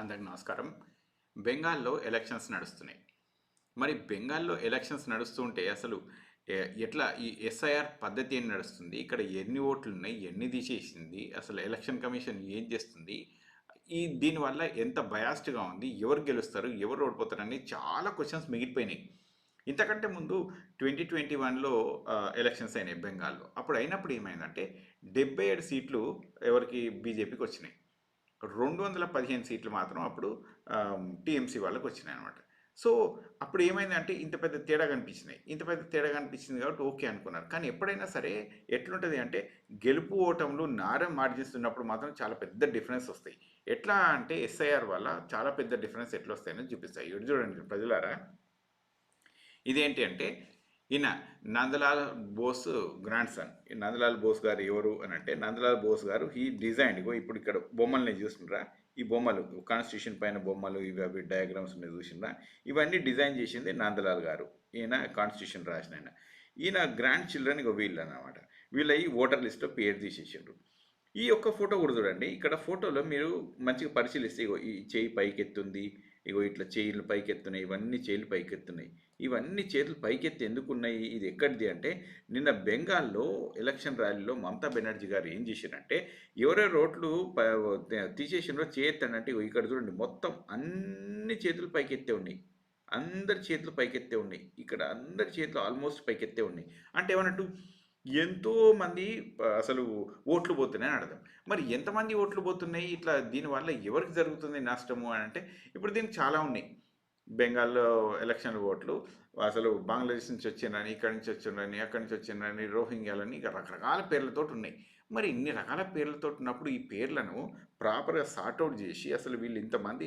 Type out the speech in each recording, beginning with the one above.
అందరికి నమస్కారం. బెంగాల్‌లో ఎలక్షన్స్ నడుస్తున్నాయి. మరి బెంగాల్‌లో ఎలక్షన్స్ నడుస్తూ ఉంటే అసలు ఎట్లా ఈ ఎస్ఐఆర్ పద్ధతి ఏం నడుస్తుంది? ఇక్కడ ఎన్ని ఓట్లున్నాయి? ఎన్ని తీసేసింది? అసలు ఎలక్షన్ కమిషన్ ఏం చేస్తుంది? దీనివల్ల ఎంత బయాస్డ్‌గా ఉంది? ఎవరు గెలుస్తారు? ఎవరు ఓడిపోతారని చాలా క్వెషన్స్ మిగిలిపోయినాయి. ఇంతకంటే ముందు 2021లో ఎలక్షన్స్ అయినాయి బెంగాల్‌లో. అప్పుడు అయినప్పుడు ఏమైందంటే 77 సీట్లు ఎవరికి బీజేపీకి వచ్చినాయి. 215 సీట్లు మాత్రం అప్పుడు టీఎంసీ వాళ్ళకి వచ్చినాయన్నమాట. సో అప్పుడు ఏమైందంటే ఇంత పెద్ద తేడా కనిపించినాయి. ఇంత పెద్ద తేడా కనిపించింది కాబట్టి ఓకే అనుకున్నారు. కానీ ఎప్పుడైనా సరే ఎట్లుంటుంది అంటే గెలుపు ఓటములు నారం మార్జిన్స్ ఉన్నప్పుడు మాత్రం చాలా పెద్ద డిఫరెన్స్ వస్తాయి. ఎట్లా అంటే ఎస్ఐఆర్ వల్ల చాలా పెద్ద డిఫరెన్స్ ఎట్లా వస్తాయని చూపిస్తాయి. ఇటు చూడండి ప్రజలారా, ఇదేంటి అంటే ఈయన నందలాల్ బోస్ గ్రాండ్ సన్. ఈ నందలాల్ బోస్ గారు ఎవరు అని అంటే నందలాల్ బోస్ గారు హీ డిజైన్ ఇగో ఇప్పుడు ఇక్కడ బొమ్మల్ని చూస్తుండ్రా, ఈ బొమ్మలు కాన్స్టిట్యూషన్ పైన బొమ్మలు ఇవి అవి డయాగ్రామ్స్ మీద చూసిండ్రా, ఇవన్నీ డిజైన్ చేసింది నందలాల్ గారు. ఈయన కాన్స్టిట్యూషన్ రాసిన ఆయన. ఈయన గ్రాండ్ చిల్డ్రన్ ఇగో వీళ్ళు అన్నమాట. వీళ్ళ ఈ ఓటర్ లిస్ట్లో పేరు తీసేసిండ్రు. ఈ ఒక్క ఫోటో కూడా చూడండి. ఇక్కడ ఫోటోలో మీరు మంచిగా పరిశీలిస్తే ఇగో ఈ చేయి పైకెత్తుంది, ఇగో ఇట్లా చేతులు పైకెత్తున్నాయి, ఇవన్నీ చేతులు పైకెత్తున్నాయి. ఇవన్నీ చేతులు పైకెత్తి ఎందుకున్నాయి, ఇది ఎక్కడిది అంటే నిన్న బెంగాల్లో ఎలక్షన్ ర్యాలీలో మమతా బెనర్జీ గారు ఏం చేశారంటే ఎవరెవరు రోడ్లు తీసేసినో చేయొత్తానంటే ఇగో ఇక్కడ చూడండి మొత్తం అన్ని చేతులు పైకెత్తే ఉన్నాయి. అందరి చేతులు పైకెత్తే ఉన్నాయి. ఇక్కడ అందరి చేతులు ఆల్మోస్ట్ పైకెత్తే ఉన్నాయి. అంటే ఏమన్నట్టు ఎంతోమంది అసలు ఓట్లు పోతున్నాయి అని అర్థం. మరి ఎంతమంది ఓట్లు పోతున్నాయి? ఇట్లా దీనివల్ల ఎవరికి జరుగుతుంది నష్టము అని అంటే ఇప్పుడు దీనికి చాలా ఉన్నాయి. బెంగాల్లో ఎలక్షన్ ఓట్లు అసలు బంగ్లాదేశ్ నుంచి వచ్చిండ్రని, ఇక్కడి నుంచి వచ్చిండ్రని, అక్కడి నుంచి వచ్చిండ్రని, రోహింగ్యాలని ఇక రకరకాల పేర్లతోటి ఉన్నాయి. మరి ఇన్ని రకాల పేర్లతో ఉన్నప్పుడు ఈ పేర్లను ప్రాపర్‌గా సార్ట్ ఔట్ చేసి అసలు వీళ్ళు ఇంతమంది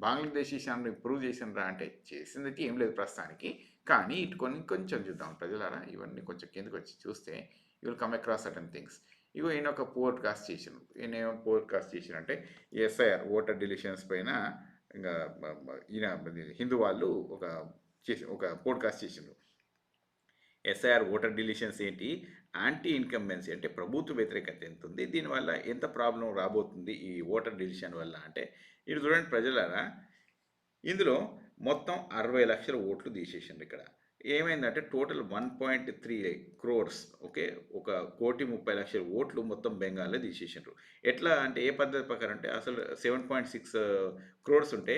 బంగ్లాదేశీస్ అని ప్రూవ్ చేసిండ్రా అంటే చేసిందైతే ఏం లేదు ప్రస్తుతానికి. కానీ ఇటు కొంచెం చూద్దాం ప్రజలారా, ఇవన్నీ కొంచెం కిందకొచ్చి చూస్తే you will come across certain things. ఇగో ఈయన ఒక పోడ్‌కాస్ట్ చేసిండు. ఈయన ఏమో పోడ్‌కాస్ట్ చేసిండంటే ఎస్ఐఆర్ ఓటర్ డిలీషన్స్ పైన ఇంకా ఈయన హిందూ వాళ్ళు ఒక పోడ్‌కాస్ట్ చేసిండ్రు. ఎస్ఐఆర్ ఓటర్ డిలీషన్స్ ఏంటి, యాంటీ ఇన్కంబెన్సీ అంటే ప్రభుత్వ వ్యతిరేకత ఎంత ఉంది, దీనివల్ల ఎంత ప్రాబ్లం రాబోతుంది ఈ ఓటర్ డిలీషన్ వల్ల అంటే ఇటు చూడండి ప్రజలారా, ఇందులో మొత్తం 60 లక్షల ఓట్లు తీసేసిండ్రు. ఇక్కడ ఏమైందంటే టోటల్ 1.3 క్రోర్స్, ఓకే, 1,30,00,000 ఓట్లు మొత్తం బెంగాల్లో తీసేసిండ్రు. ఎట్లా అంటే ఏ పద్ధతి ప్రకారం అంటే అసలు 7.6 క్రోర్స్ ఉంటే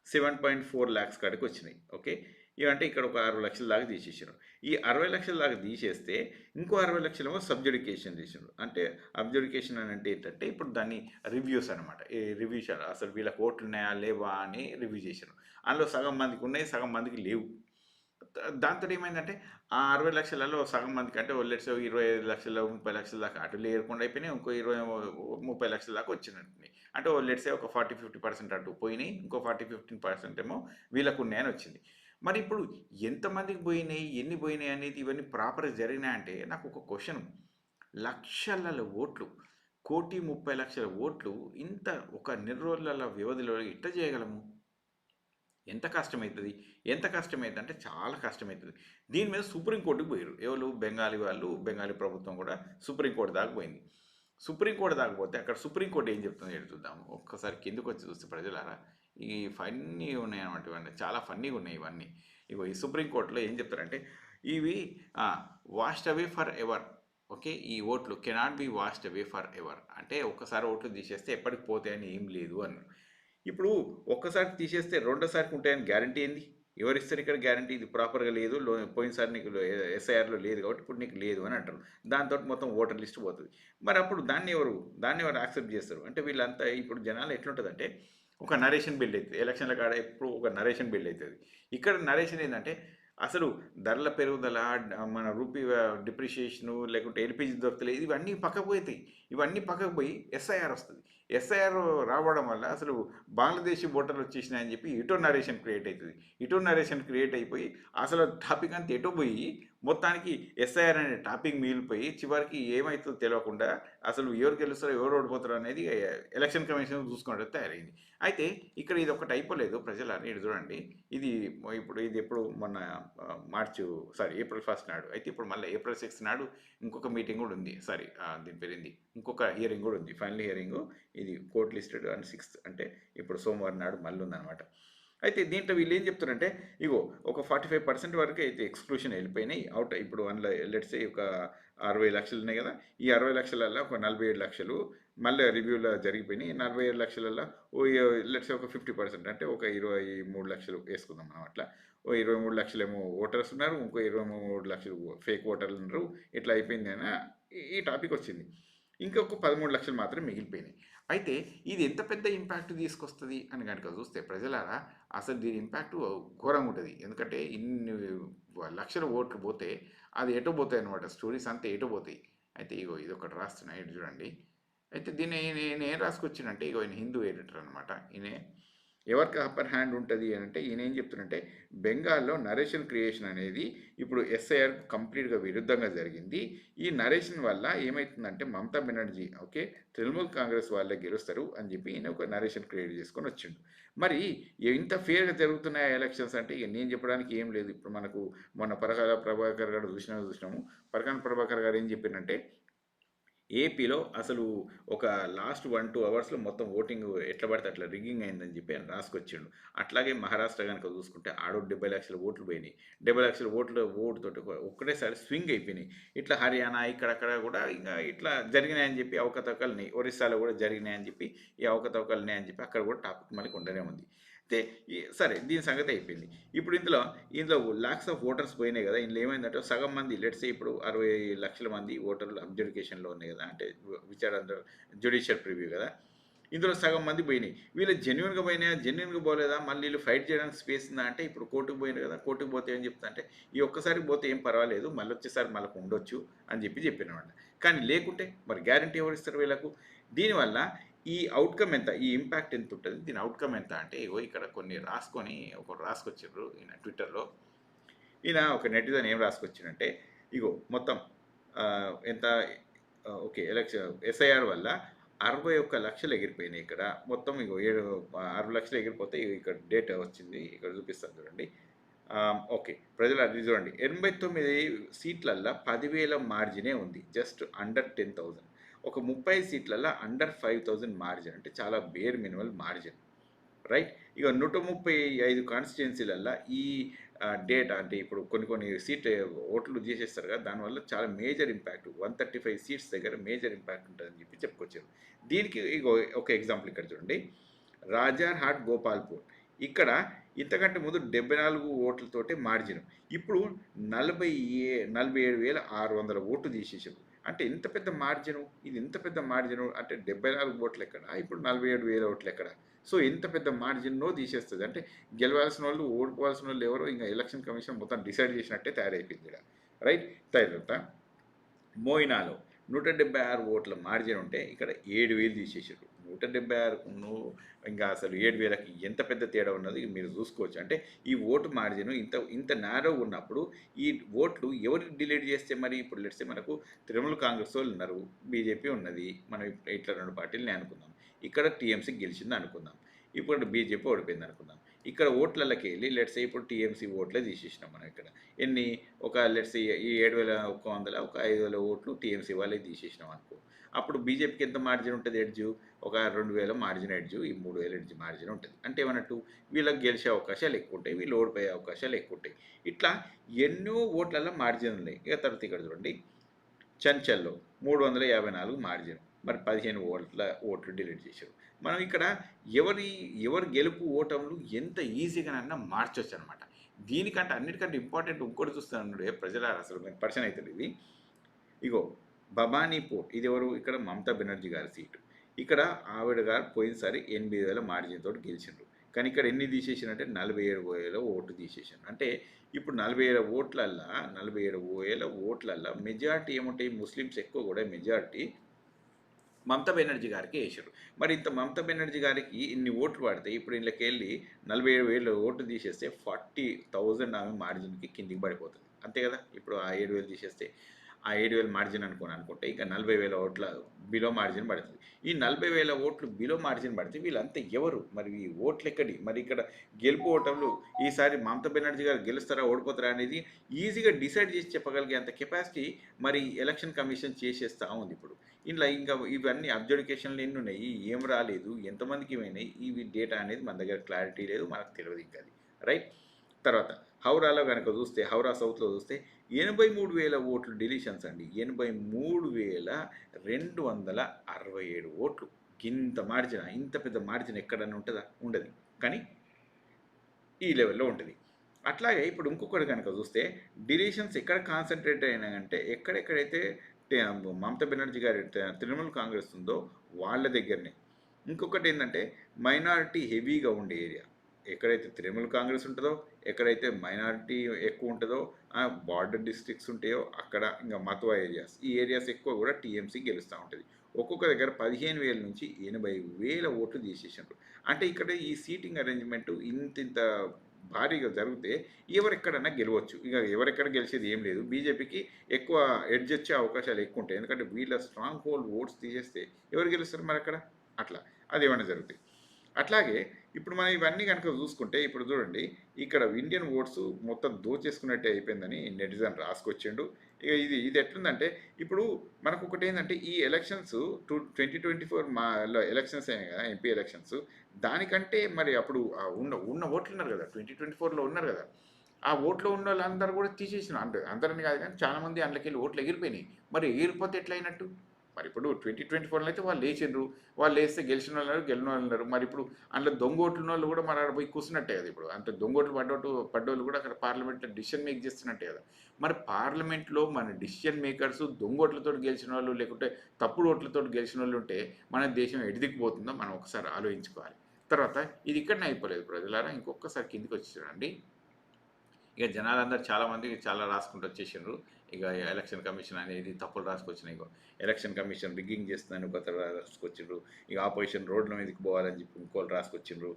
7.4 ల్యాక్స్ కాడికి వచ్చినాయి. ఓకే, ఇవంటే ఇక్కడ ఒక 60 లక్షల దాకా తీసేసారు. ఈ 60 లక్షల దాకా తీసేస్తే ఇంకో 60 లక్షలేమో సబ్జుడికేషన్ చేసిండ్రు. అంటే అబ్జుడికేషన్ అని అంటే ఏంటంటే ఇప్పుడు దాన్ని రివ్యూస్ అనమాట. ఈ రివ్యూషన్ అసలు వీళ్ళకి ఓట్లు ఉన్నాయా లేవా అని రివ్యూ చేశారు. అందులో సగం మందికి ఉన్నాయి, సగం మందికి లేవు. దాంతో ఏమైందంటే ఆ 60 లక్షలలో సగం మందికి అంటే లెట్స్ 25 లక్షలు 30 లక్షల దాకా అటు లేకుండా అయిపోయినాయి. ఇంకో 30 లక్షల దాకా వచ్చినట్టున్నాయి. అంటే లెట్స్ ఒక 40-50% అటు పోయినాయి. ఇంకో 40-15% ఏమో వీళ్ళకు ఉన్నాయని వచ్చింది. మరి ఇప్పుడు ఎంతమందికి పోయినాయి, ఎన్ని పోయినాయి అనేది ఇవన్నీ ప్రాపర్‌గా జరిగినాయంటే నాకు ఒక క్వశ్చన్. లక్షలలో ఓట్లు, 1,30,00,000 ఓట్లు ఇంత ఒక నెల రోజుల వ్యవధిలో ఎట్లా చేయగలము? ఎంత కష్టమవుతుంది? ఎంత కష్టమైద్దంటే చాలా కష్టమవుతుంది. దీని మీద సుప్రీంకోర్టుకి పోయారు. ఎవరు? బెంగాలీ వాళ్ళు, బెంగాలీ ప్రభుత్వం కూడా సుప్రీంకోర్టు దాకా పోయింది. సుప్రీంకోర్టు దాకా పోతే అక్కడ సుప్రీంకోర్టు ఏం చెప్తుందో ఏంటో చూద్దాం. ఒక్కసారి కిందకొచ్చి చూస్తే ప్రజలారా, ఈ ఫన్నీ ఉన్నాయన్నమాట ఇవన్నీ. చాలా ఫన్నీగా ఉన్నాయి ఇవన్నీ. ఇగో ఈ సుప్రీంకోర్టులో ఏం చెప్తారంటే ఇవి washed away for ever. Okay, ఈ ఓట్లు cannot be washed away for ever. అంటే ఒక్కసారి ఓట్లు తీసేస్తే ఎప్పటికి పోతాయని ఏం లేదు అన్నారు. ఇప్పుడు ఒక్కసారి తీసేస్తే రెండోసారికి ఉంటాయని గ్యారంటీ ఏంది? ఎవరిస్తారు ఇక్కడ గ్యారంటీ? ఇది ప్రాపర్‌గా లేదు. పోయినసారి నీకు ఎస్ఐఆర్‌లో లేదు కాబట్టి ఇప్పుడు నీకు లేదు అని అంటారు. దాంతోటి మొత్తం ఓటర్ లిస్ట్ పోతది. మరి అప్పుడు దాన్ని ఎవరు యాక్సెప్ట్ చేస్తారు? అంటే వీళ్ళంతా ఇప్పుడు జనాలు ఎట్లుంటదంటే ఒక నరేషన్ బిల్డ్ అయితది. ఎలక్షన్‌ల కాడ ఎప్పుడు ఒక నరేషన్ బిల్డ్ అయితది. ఇక్కడ నరేషన్ ఏందంటే అసలు ధరల పెరుగుదల, మన రూపీ డిప్రిషియేషను, లేకుంటే ఎల్‌పీజీ దొరకలేదు, ఇవన్నీ పక్కకు పోతాయి. ఇవన్నీ పక్కకు పోయి ఎస్ఐఆర్ వస్తది. ఎస్ఐఆర్ రావడం వల్ల అసలు బంగ్లాదేశీ ఓటర్లు వచ్చేసినాయని చెప్పి ఇటో నరేషన్ క్రియేట్ అవుతుంది. ఇటో నరేషన్ క్రియేట్ అయిపోయి అసలు టాపిక్ అంతా ఎటో పోయి మొత్తానికి ఎస్ఐఆర్ అనే టాపిక్ మిగిలిపోయి చివరికి ఏమవుతుందో తెలియకుండా అసలు ఎవరు గెలుస్తారో ఎవరు ఓడిపోతారో అనేది ఎలక్షన్ కమిషన్ చూసుకుంటే తయారైంది. అయితే ఇక్కడ ఇది ఒకటి అయిపోలేదు ప్రజలని. ఇటు చూడండి, ఇది ఎప్పుడు మొన్న ఏప్రిల్ 1 నాడు. అయితే ఇప్పుడు మళ్ళీ ఏప్రిల్ 6 నాడు ఇంకొక మీటింగ్ కూడా ఉంది. దీని పేరు ఏంది, ఇంకొక హియరింగ్ కూడా ఉంది. ఫైనల్ హియరింగ్ ఇది కోర్ట్ లిస్టెడ్ అండ్ 6th అంటే ఇప్పుడు సోమవారం నాడు మళ్ళీ ఉందన్నమాట. అయితే దీంట్లో వీళ్ళు ఏం చెప్తున్నారంటే ఇగో ఒక 45% వరకు అయితే ఎక్స్క్లూషన్ వెళ్ళిపోయినాయి అవుట్. ఇప్పుడు అందులో లెట్స్ ఒక 60 లక్షలు ఉన్నాయి కదా, ఈ 60 లక్షలల్లో ఒక 47 లక్షలు మళ్ళీ రివ్యూలో జరిగిపోయినాయి. 47 లక్షలల్లో ఓ లెట్స్ ఒక 50% అంటే ఒక 23 లక్షలు వేసుకుందాం మనం అట్లా. ఓ 23 లక్షలేమో ఓటర్స్ ఉన్నారు, ఇంకో 23 లక్షలు ఫేక్ ఓటర్లు ఉన్నారు. ఇట్లా అయిపోయింది అని ఈ టాపిక్ వచ్చింది. ఇంకొక 13 లక్షలు మాత్రం మిగిలిపోయినాయి. అయితే ఇది ఎంత పెద్ద ఇంపాక్ట్ తీసుకొస్తుంది అని కనుక చూస్తే ప్రజలారా, అసలు దీని ఇంపాక్ట్ ఘోరంగా ఉంటుంది. ఎందుకంటే ఇన్ని లక్షల ఓట్లు పోతే అది ఎటు పోతాయి అనమాట, స్టోరీస్ అంతా ఎటు పోతాయి. అయితే ఇగో ఇది ఒకటి రాస్తున్నా, ఇటు చూడండి. అయితే దీన్ని నేను ఏం రాసుకొచ్చినంటే ఇగో ఈయన హిందూ ఎడిటర్ అనమాట. ఈయన ఎవరికి అప్పర్ హ్యాండ్ ఉంటుంది అని అంటే ఈయన ఏం చెప్తున్నంటే బెంగాల్లో నరేషన్ క్రియేషన్ అనేది ఇప్పుడు ఎస్ఐఆర్ కంప్లీట్గా విరుద్ధంగా జరిగింది. ఈ నరేషన్ వల్ల ఏమవుతుందంటే మమతా బెనర్జీ ఓకే తృణమూల్ కాంగ్రెస్ వాళ్ళే గెలుస్తారు అని చెప్పి ఈయన ఒక నరేషన్ క్రియేట్ చేసుకొని వచ్చిండు. మరి ఇంత ఫేర్గా జరుగుతున్నాయి ఎలక్షన్స్ అంటే ఇక నేను చెప్పడానికి ఏం లేదు. ఇప్పుడు మనకు మొన్న పరకాల ప్రభాకర్ గారు చూసినాము. పరకాల ప్రభాకర్ గారు ఏం చెప్పినంటే ఏపీలో అసలు ఒక లాస్ట్ 1-2 అవర్స్లో మొత్తం ఓటింగ్ ఎట్లా పడితే అట్లా రిగ్గింగ్ అయిందని చెప్పి ఆయన రాసుకొచ్చిండు. అట్లాగే మహారాష్ట్ర కనుక చూసుకుంటే ఆడో 70 లక్షల ఓట్లు పోయినాయి. 70 లక్షల ఓటుతోటి ఒక్కటేసారి స్వింగ్ అయిపోయినాయి. ఇట్లా హర్యానా ఇక్కడక్కడ కూడా ఇంకా ఇట్లా జరిగినాయని చెప్పి అవకతవకల్ని, ఒరిస్సాలో కూడా జరిగినాయని చెప్పి ఈ అవకతవకల్ని అని చెప్పి అక్కడ కూడా టాపిక్ మనకి ఉండనే ఉంది. అయితే సరే దీని సంగతి అయిపోయింది. ఇప్పుడు ఇందులో లాక్స్ ఆఫ్ ఓటర్స్ పోయినాయి కదా. ఇందులో ఏమైందంటే సగం మంది లెట్స్ ఇప్పుడు 60 లక్షల మంది ఓటర్లు అబ్జర్వేషన్లో ఉన్నాయి కదా, అంటే విచారణ జ్యుడిషియల్ ప్రివ్యూ కదా. ఇందులో సగం మంది పోయినాయి. వీళ్ళు జెన్యున్గా పోయినాయా, జెన్యున్గా పోలేదా, మళ్ళీ వీళ్ళు ఫైట్ చేయడానికి స్పేస్ ఉందా అంటే ఇప్పుడు కోర్టుకు పోయినారు కదా, కోర్టుకు పోతే ఏం చెప్తా అంటే ఈ ఒక్కసారి పోతే ఏం పర్వాలేదు, మళ్ళీ వచ్చేసారి మళ్ళీ ఉండొచ్చు అని చెప్పినమాట. కానీ లేకుంటే మరి గ్యారంటీ ఎవరు ఇస్తారు వీళ్ళకు? దీనివల్ల ఈ అవుట్కమ్ ఎంత, ఈ ఇంపాక్ట్ ఎంత ఉంటుంది, దీని అవుట్కమ్ ఎంత అంటే ఇగో ఇక్కడ కొన్ని రాసుకొచ్చారు ఈయన ట్విట్టర్లో. ఈయన ఒక నెటిజన్ ఏం రాసుకొచ్చిందంటే ఇగో మొత్తం ఎంత ఓకే ఎస్ఐఆర్ వల్ల 61 లక్షలు ఎగిరిపోయినాయి. ఇక్కడ మొత్తం ఇగో 6 లక్షలు ఎగిరిపోతే ఇక్కడ డేటా వచ్చింది, ఇక్కడ చూపిస్తాను చూడండి. ఓకే ప్రజలు అది చూడండి, 89 సీట్లల్లో 10,000 మార్జినే ఉంది, జస్ట్ అండర్ 10,000. ఒక 30 సీట్లలో అండర్ 5,000 మార్జిన్, అంటే చాలా బేర్ మినిమల్ మార్జిన్, రైట్. ఇక 135 కాన్స్టిట్యున్సీలల్లో ఈ డేటా అంటే ఇప్పుడు కొన్ని సీట్ ఓట్లు చేసేస్తారు కదా, దానివల్ల చాలా మేజర్ ఇంపాక్ట్ 135 సీట్స్ దగ్గర మేజర్ ఇంపాక్ట్ ఉంటుందని చెప్పి చెప్పుకొచ్చారు. దీనికి ఒక ఎగ్జాంపుల్ ఇక్కడ చూడండి, రాజర్హాట్ గోపాల్పూర్. ఇక్కడ ఇంతకంటే ముందు 74 ఓట్లతోటే మార్జిన్, ఇప్పుడు 47,600 ఓట్లు తీసేసారు. అంటే ఇంత పెద్ద మార్జిను, ఇది ఇంత పెద్ద మార్జిను అంటే 74 ఓట్లు ఎక్కడ, ఇప్పుడు 47,000 ఓట్లు ఎక్కడ? సో ఇంత పెద్ద మార్జిన్నో తీసేస్తుంది. అంటే గెలవాల్సిన వాళ్ళు ఓడిపోవాల్సిన వాళ్ళు ఎవరో ఇంకా ఎలక్షన్ కమిషన్ మొత్తం డిసైడ్ చేసినట్టే తయారైపోయింది ఇక్కడ, రైట్. తర్వాత మోయినాలో 176 ఓట్ల మార్జిన్ ఉంటే ఇక్కడ 7,000 తీసేసారు. 176 ఇంకా అసలు 7,000కి ఎంత పెద్ద తేడా ఉన్నది మీరు చూసుకోవచ్చు. అంటే ఈ ఓటు మార్జిన్ ఇంత నేరో ఉన్నప్పుడు ఈ ఓట్లు ఎవరికి డిలీట్ చేస్తే మరి ఇప్పుడు లెట్సే మనకు తృణమూల్ కాంగ్రెస్ వాళ్ళు ఉన్నారు, బీజేపీ ఉన్నది, మనం ఇట్లా 2 పార్టీలని అనుకుందాం. ఇక్కడ టీఎంసీ గెలిచింది అనుకుందాం, ఇప్పుడు బీజేపీ ఓడిపోయింది అనుకుందాం. ఇక్కడ ఓట్లకి వెళ్ళి లెట్సే ఇప్పుడు టీఎంసీ ఓట్లే తీసేసినాం మనం. ఇక్కడ ఎన్ని ఒక లెట్సే ఈ 7,100 ఒక 5,000 ఓట్లు టీఎంసీ వాళ్ళే తీసేసినాం అనుకో. అప్పుడు బీజేపీకి ఎంత మార్జిన్ ఉంటుంది, ఎడ్జు ఒక 2,000 మార్జిన్ ఎడ్జు, ఈ 3,000 ఎడ్జు మార్జిన్ ఉంటుంది. అంటే ఏమన్నట్టు వీళ్ళకి గెలిచే అవకాశాలు ఎక్కువ ఉంటాయి, వీళ్ళు ఓడిపోయే అవకాశాలు ఎక్కువ ఉంటాయి. ఇట్లా ఎన్నో ఓట్లలో మార్జిన్ ఉన్నాయి. ఇక తర్వాత ఇక్కడ చూడండి, చంచల్లో 354 మార్జిన్, మరి 15 ఓట్లు డిలీట్ చేశారు. మనం ఇక్కడ ఎవరి గెలుపు ఓటములు ఎంత ఈజీగానన్నా మార్చొచ్చు అనమాట. దీనికంటే అన్నిటికంటే ఇంపార్టెంట్ ఇంకోటి చూస్తున్నాడు ప్రజల అసలు పర్సన్ అవుతుంది ఇది. ఇగో భవానీపూర్, ఇది ఎవరు, ఇక్కడ మమతా బెనర్జీ గారి సీటు. ఇక్కడ ఆవిడ గారు పోయినసారి 8,000 మార్జిన్ తోటి గెలిచిండ్రు. కానీ ఇక్కడ ఎన్ని తీసేసినంటే 47,000 ఓట్లు తీసేసాను. అంటే ఇప్పుడు 47,000 ఓట్లల్లో మెజార్టీ ఏముంటాయి, ముస్లిమ్స్ ఎక్కువ కూడా మెజార్టీ మమతా బెనర్జీ గారికి వేసారు. మరి ఇంత మమతా బెనర్జీ గారికి ఇన్ని ఓట్లు పడితే ఇప్పుడు వీళ్ళకి వెళ్ళి 47,000 ఓట్లు తీసేస్తే 40,000 ఆమె మార్జిన్కి కిందికి పడిపోతుంది, అంతే కదా. ఇప్పుడు ఆ 7,000 తీసేస్తే ఆ 7,000 మార్జిన్ అనుకుంటే ఇంకా 40,000 ఓట్ల బిలో మార్జిన్ పడుతుంది. ఈ 40,000 ఓట్లు బిలో మార్జిన్ పడితే వీళ్ళంతా ఎవరు మరి, ఈ ఓట్లు ఎక్కడి మరి? ఇక్కడ గెలుపు ఓటములు ఈసారి మమతా బెనర్జీ గారు గెలుస్తారా ఓడిపోతారా అనేది ఈజీగా డిసైడ్ చేసి చెప్పగలిగే అంత కెపాసిటీ మరి ఎలక్షన్ కమిషన్ చేసేస్తూ ఉంది. ఇప్పుడు ఇలా ఇంకా ఇవన్నీ అబ్జర్వేషన్లు ఎన్ని ఉన్నాయి, ఏం రాలేదు, ఎంతమందికి ఏమైనాయి, ఇవి డేటా అనేది మన దగ్గర క్లారిటీ లేదు, మనకు తెలియదు ఇంకా అది. రైట్. తర్వాత హౌరాలో కనుక చూస్తే, హౌరా సౌత్లో చూస్తే 83,000 ఓట్లు డిలీషన్స్ అండి. 83,267 ఓట్లు. ఇంత మార్జిన్, ఇంత పెద్ద మార్జిన్ ఎక్కడన్నా ఉంటుందా? ఉండదు. కానీ ఈ లెవెల్లో ఉంటుంది. అట్లాగే ఇప్పుడు ఇంకొకటి కనుక చూస్తే డిలీషన్స్ ఎక్కడ కాన్సన్ట్రేట్ అయినాయంటే ఎక్కడెక్కడైతే మమతా బెనర్జీ గారి తృణమూల్ కాంగ్రెస్ ఉందో వాళ్ళ దగ్గరనే. ఇంకొకటి ఏంటంటే మైనారిటీ హెవీగా ఉండే ఏరియా ఎక్కడైతే తృణమూల్ కాంగ్రెస్ ఉంటుందో, ఎక్కడైతే మైనారిటీ ఎక్కువ ఉంటుందో, బార్డర్ డిస్ట్రిక్ట్స్ ఉంటాయో అక్కడ, ఇంకా మత్వా ఏరియాస్, ఈ ఏరియాస్ ఎక్కువ కూడా టీఎంసీ గెలుస్తూ ఉంటుంది. ఒక్కొక్క దగ్గర 15,000 నుంచి 80,000 ఓట్లు తీసేసారు. అంటే ఇక్కడ ఈ సీటింగ్ అరేంజ్మెంట్ ఇంత భారీగా జరిగితే ఎవరెక్కడన్నా గెలవచ్చు. ఇక ఎవరెక్కడ గెలిచేది ఏం లేదు. బీజేపీకి ఎక్కువ ఎడ్జ్ వచ్చే అవకాశాలు ఎక్కువ ఉంటాయి. ఎందుకంటే వీళ్ళ స్ట్రాంగ్ హోల్డ్ ఓట్స్ తీసేస్తే ఎవరు గెలుస్తారు మరి అక్కడ? అట్లా అది ఏమైనా జరుగుతాయి. అట్లాగే ఇప్పుడు మనం ఇవన్నీ కనుక చూసుకుంటే ఇప్పుడు చూడండి, ఇక్కడ ఇండియన్ ఓట్స్ మొత్తం దోచేసుకున్నట్టే అయిపోయిందని నెటిజన్ రాసుకొచ్చిండు. ఇక ఇది ఎట్లుందంటే ఇప్పుడు మనకు ఒకటి ఏంటంటే ఈ ఎలక్షన్స్ 2024 ఎలక్షన్స్ అయినాయి కదా, ఎంపీ ఎలక్షన్స్. దానికంటే మరి అప్పుడు ఉన్న ఓట్లు ఉన్నారు కదా, 2024లో ఉన్నారు కదా, ఆ ఓట్లో ఉన్న వాళ్ళందరూ కూడా తీసేసిన, అంటే అందరిని కాదు కానీ చాలామంది అందులోకి వెళ్ళి ఓట్లు ఎగిరిపోయినాయి. మరి ఎగిరిపోతే ఎట్లయినట్టు? మరి ఇప్పుడు 2024లో అయితే వాళ్ళు లేచిండ్రు, వాళ్ళు వేస్తే గెలిచిన వాళ్ళు ఉన్నారు, గెలిచిన వాళ్ళు ఉన్నారు. మరి ఇప్పుడు అందులో దొంగోట్లు వాళ్ళు కూడా మరి ఆడ పోయి కూర్చున్నట్టే కదా. ఇప్పుడు అంత దొంగోట్లు పడ్డోళ్ళు కూడా అక్కడ పార్లమెంట్లో డిసిషన్ మేక్ చేస్తున్నట్టే కదా. మరి పార్లమెంట్లో మన డిసిషన్ మేకర్స్ దొంగోట్లతో గెలిచిన వాళ్ళు, లేకుంటే తప్పుడు ఓట్లతో గెలిచిన వాళ్ళు ఉంటే మన దేశం ఎడిదికిపోతుందో మనం ఒకసారి ఆలోచించుకోవాలి. తర్వాత ఇది ఇక్కడనే అయిపోలేదు ప్రజలారా, ఇంకొకసారి కిందికి వచ్చి చూడండి. ఇక జనాలందరూ చాలామంది చాలా రాసుకుంటూ వచ్చేసిండ్రు. ఇక ఎలక్షన్ కమిషన్ అనేది తప్పులు రాసుకొచ్చినాయి. ఇక ఎలక్షన్ కమిషన్ రిగ్గింగ్ చేస్తుందని కొత్త రాసుకొచ్చిండ్రు. ఇక ఆపోజిషన్ రోడ్ల మీదకి పోవాలని చెప్పి ఇంకోళ్ళు రాసుకొచ్చిండ్రు.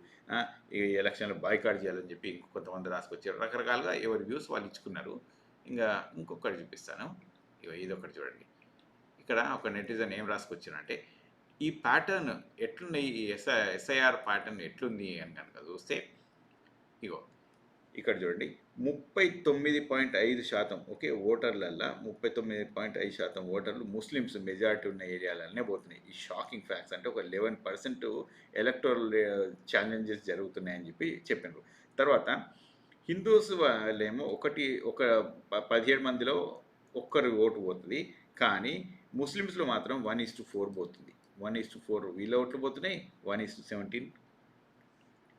ఈ ఎలక్షన్లు బాయ్కాట్ చేయాలని చెప్పి ఇంకొంతమంది రాసుకొచ్చారు. రకరకాలుగా ఎవరి వ్యూస్ వాళ్ళు ఇచ్చుకున్నారు. ఇంకా ఇంకొకటి చూపిస్తాను. ఇక ఇదొకటి చూడండి. ఇక్కడ ఒక నెటిజన్ ఏం రాసుకొచ్చారంటే ఈ ప్యాటర్న్ ఎట్లున్నాయి, ఈ ఎస్ఐఆర్ ప్యాటర్న్ ఎట్లుంది అని కనుక చూస్తే ఇగో ఇక్కడ చూడండి 39.5% ఓకే ఓటర్లల్లో 39.5% ఓటర్లు ముస్లిమ్స్ మెజారిటీ ఉన్న ఏరియాలనే పోతున్నాయి. ఈ షాకింగ్ ఫ్యాక్ట్స్. అంటే ఒక 11% ఎలక్టోరల్ ఛాలెంజెస్ జరుగుతున్నాయని చెప్పి చెప్పినారు. తర్వాత హిందూస్ వాళ్ళేమో ఒక 17 మందిలో ఒక్కరు ఓటు పోతుంది, కానీ ముస్లిమ్స్లో మాత్రం 1:4 పోతుంది. 1:4 వీళ్ళ ఓట్లు పోతున్నాయి, 1:17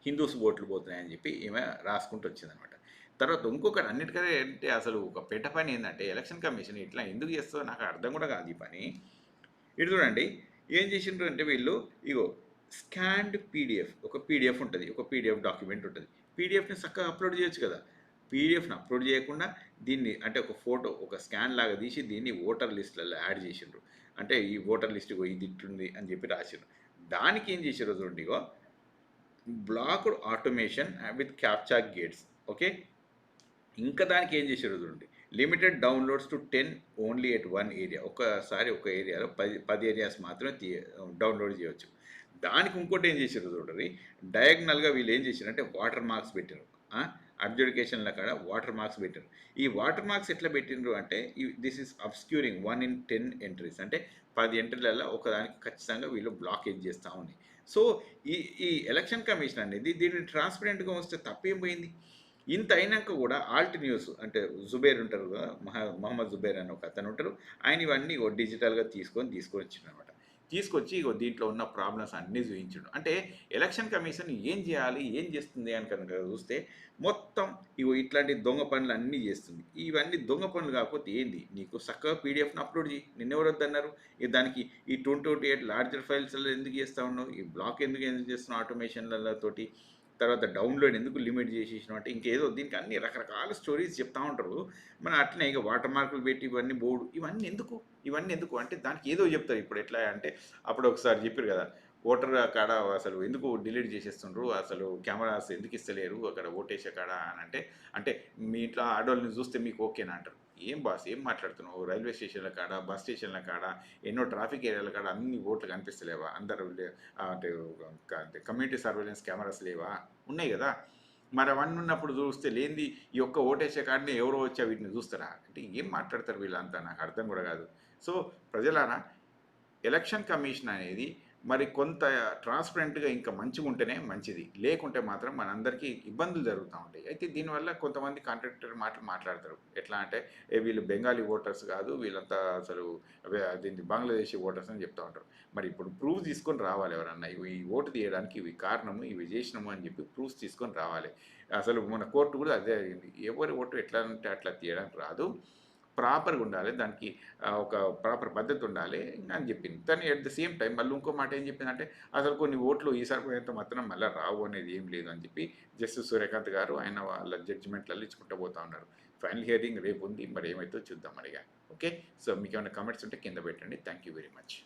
హిందూస్ ఓట్లు పోతున్నాయని చెప్పి ఈమె రాసుకుంటూ వచ్చిందనమాట. తర్వాత ఇంకొకటి అన్నిటికంటే అంటే అసలు ఒక పెద్ద పని ఏంటంటే ఎలక్షన్ కమిషన్ ఇట్లా ఎందుకు చేస్తుందో నాకు అర్థం కూడా కాదు ఈ పని. ఇటు చూడండి ఏం చేసిండ్రు అంటే వీళ్ళు ఇగో స్కాన్డ్ పీడిఎఫ్, ఒక పీడిఎఫ్ ఉంటుంది, ఒక పీడిఎఫ్ డాక్యుమెంట్ ఉంటుంది. పీడిఎఫ్ని చక్కగా అప్లోడ్ చేయొచ్చు కదా. పీడిఎఫ్ని అప్లోడ్ చేయకుండా దీన్ని అంటే ఒక ఫోటో, ఒక స్కాన్ లాగా తీసి దీన్ని ఓటర్ లిస్టులలో యాడ్ చేసిండ్రు. అంటే ఈ ఓటర్ లిస్ట్ ఇది ఇట్లుంది అని చెప్పి రాసిండ్రు. దానికి ఏం చేసారో చూడండి, ఇగో blocked automation with captcha gates. Okay, ఇంకా దానికి ఏం చేశారు చూడండి, limited downloads to 10 only at 1 area. ఒకసారి ఒక ఏరియాలో 10 ఏరియాస్ మాత్రమే డౌన్లోడ్ చేయవచ్చు. దానికి ఇంకోటి ఏం చేశారు చూడండి, డయాగ్నల్గా వీళ్ళు ఏం చేశారంటే వాటర్ మార్క్స్ పెట్టారు. అడ్జుడికేషన్ల కాడ వాటర్ మార్క్స్ పెట్టారు. ఈ వాటర్ మార్క్స్ ఎట్లా పెట్టిండ్రు అంటే దిస్ ఈస్ అబ్స్క్యూరింగ్ 1 in 10 ఎంట్రీస్. అంటే 10 ఎంట్రీలలో ఒకదానికి ఖచ్చితంగా వీళ్ళు బ్లాకేజ్ చేస్తూ ఉన్నాయి. సో ఈ ఎలక్షన్ కమిషన్ అనేది దీన్ని ట్రాన్స్పరెంట్గా వస్తే తప్పేం పోయింది? ఇంత అయినాక కూడా ఆల్ట్ న్యూస్ అంటే జుబేర్ ఉంటారు కదా, మహమ్మద్ జుబేర్ అని ఒక అతను ఉంటారు, ఆయన ఇవన్నీ డిజిటల్గా తీసుకొచ్చిండు అనమాట. తీసుకొచ్చి ఇగో దీంట్లో ఉన్న ప్రాబ్లమ్స్ అన్నీ చూపించడం. అంటే ఎలక్షన్ కమిషన్ ఏం చేయాలి, ఏం చేస్తుంది అని కనుక చూస్తే మొత్తం ఇగో ఇట్లాంటి దొంగ పనులు అన్నీ చేస్తుంది. ఇవన్నీ దొంగ పనులు కాకపోతే ఏంది, నీకు చక్కగా పీడిఎఫ్ని అప్లోడ్ చేయి, నిన్నెవరు వద్దన్నారు? దానికి ఈ 228 లార్జర్ ఫైల్స్లో ఎందుకు చేస్తూ ఉన్నావు? ఈ బ్లాక్ ఎందుకు చేస్తున్నావు ఆటోమేషన్లతోటి? తర్వాత డౌన్లోడ్ ఎందుకు లిమిట్ చేసేసినావు అంటే ఇంకేదో దీనికి అన్ని రకరకాల స్టోరీస్ చెప్తూ ఉంటారు. మనం అట్లనే ఇక వాటర్ మార్కులు పెట్టి ఇవన్నీ బోర్డు ఇవన్నీ ఎందుకు అంటే దానికి ఏదో చెప్తారు. ఇప్పుడు ఎట్లా అంటే అప్పుడు ఒకసారి చెప్పారు కదా, ఓటర్ కాడ అసలు ఎందుకు డిలీట్ చేసేస్తుండ్రు, అసలు కెమెరాస్ ఎందుకు ఇస్తలేరు అక్కడ ఓటేసే కాడ అని అంటే మీ ఇంట్లో ఆడవాళ్ళని చూస్తే మీకు ఓకేనా అంటారు. ఏం బాస్ ఏం మాట్లాడుతున్నావు, రైల్వే స్టేషన్ల కాడ, బస్ స్టేషన్ల కాడ, ఎన్నో ట్రాఫిక్ ఏరియాల కాడ అన్ని ఓట్లు కనిపిస్తలేవా? అందరు అంటే కమ్యూనిటీ సర్వేలెన్స్ కెమెరాస్ లేవా? ఉన్నాయి కదా. మరి అవన్నీ ఉన్నప్పుడు చూస్తే లేనిది ఈ ఒక్క ఓటేసే కాడనే ఎవరో వచ్చా వీటిని చూస్తారా? అంటే ఏం మాట్లాడతారు వీళ్ళంతా, నాకు అర్థం కూడా కాదు. సో ప్రజలారా, ఎలక్షన్ కమిషన్ అనేది మరి కొంత ట్రాన్స్పరెంట్గా ఇంకా మంచిగా ఉంటేనే మంచిది, లేకుంటే మాత్రం మనందరికీ ఇబ్బందులు జరుగుతూ ఉంటాయి. అయితే దీనివల్ల కొంతమంది కాంట్రాక్టర్ మాటలు మాట్లాడతారు. ఎట్లా అంటే వీళ్ళు బెంగాలీ ఓటర్స్ కాదు, వీళ్ళంతా అసలు దీన్ని బంగ్లాదేశీ ఓటర్స్ అని చెప్తూ ఉంటారు. మరి ఇప్పుడు ప్రూఫ్ తీసుకొని రావాలి ఎవరన్నా, ఇవి ఈ ఓటు తీయడానికి ఇవి కారణము, ఇవి చేసినాము అని చెప్పి ప్రూఫ్స్ తీసుకొని రావాలి. అసలు మన కోర్టు కూడా అదే అయింది. ఎవరి ఓటు ఎట్లా అంటే అట్లా తీయడానికి రాదు, ప్రాపర్గా ఉండాలి, దానికి ఒక ప్రాపర్ పద్ధతి ఉండాలి అని చెప్పింది. కానీ అట్ ద సేమ్ టైం మళ్ళీ ఇంకో మాట ఏం చెప్పిందంటే అసలు కొన్ని ఓట్లు ఈసారి పోయేంత మాత్రం మళ్ళీ రావు అనేది ఏం లేదు అని చెప్పి జస్టిస్ సూర్యకాంత్ గారు ఆయన వాళ్ళ జడ్జిమెంట్లలో ఇచ్చుకుంటూ పోతా ఉన్నారు. ఫైనల్ హియరింగ్ రేపు ఉంది, మరి ఏమైతే చూద్దాం అడిగా. ఓకే, సో మీకు ఏమైనా కామెంట్స్ ఉంటే కింద పెట్టండి. Thank you very much.